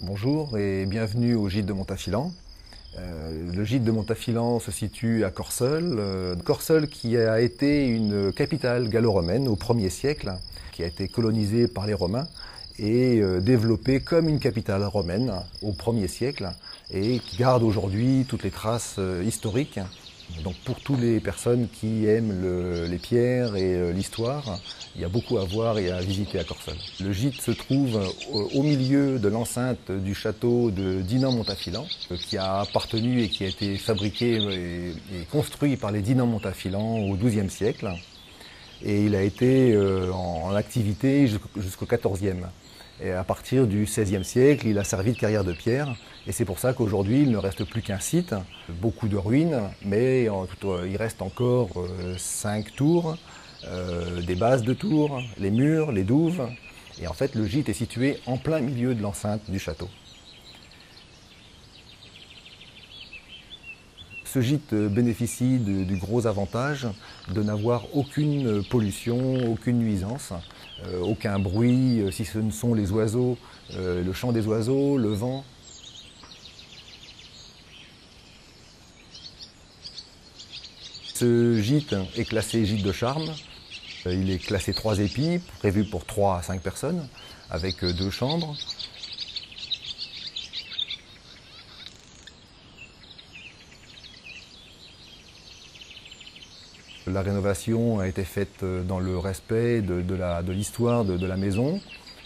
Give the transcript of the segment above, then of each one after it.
Bonjour et bienvenue au gîte de Montafilan. Le gîte de Montafilan se situe à Corseul. Corseul qui a été une capitale gallo-romaine au 1er siècle, qui a été colonisée par les Romains et développée comme une capitale romaine au 1er siècle et qui garde aujourd'hui toutes les traces historiques. Donc pour toutes les personnes qui aiment les pierres et l'histoire, il y a beaucoup à voir et à visiter à Corseul. Le gîte se trouve au milieu de l'enceinte du château de Dinan-Montafilan, qui a appartenu et qui a été fabriqué et construit par les Dinan-Montafilan au XIIe siècle. Et il a été en activité jusqu'au XIVe. Et à partir du XVIe siècle, il a servi de carrière de pierre. Et c'est pour ça qu'aujourd'hui, il ne reste plus qu'un site, beaucoup de ruines, mais il reste encore 5 tours, des bases de tours, les murs, les douves. Et en fait, le gîte est situé en plein milieu de l'enceinte du château. Ce gîte bénéficie du gros avantage de n'avoir aucune pollution, aucune nuisance, aucun bruit, si ce ne sont les oiseaux, le chant des oiseaux, le vent. Ce gîte est classé gîte de charme. Il est classé 3 épis, prévu pour 3 à 5 personnes, avec 2 chambres. La rénovation a été faite dans le respect de l'histoire de la maison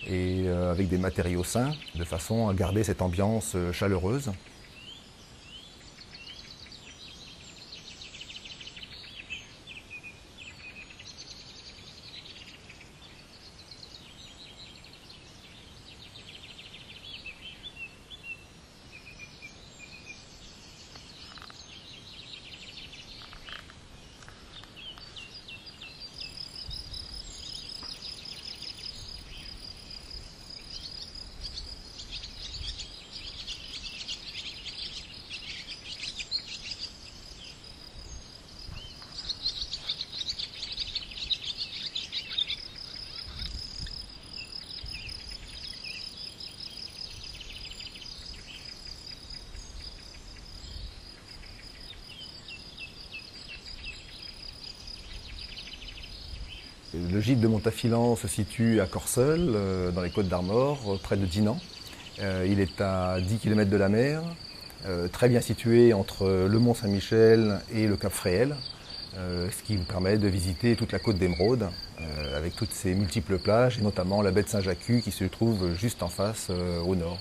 et avec des matériaux sains, de façon à garder cette ambiance chaleureuse. Le gîte de Montafilan se situe à Corseul, dans les Côtes-d'Armor, près de Dinan. Il est à 10 km de la mer, très bien situé entre le Mont-Saint-Michel et le Cap Fréhel, ce qui vous permet de visiter toute la côte d'Émeraude, avec toutes ses multiples plages, et notamment la baie de Saint-Jacques qui se trouve juste en face, au nord.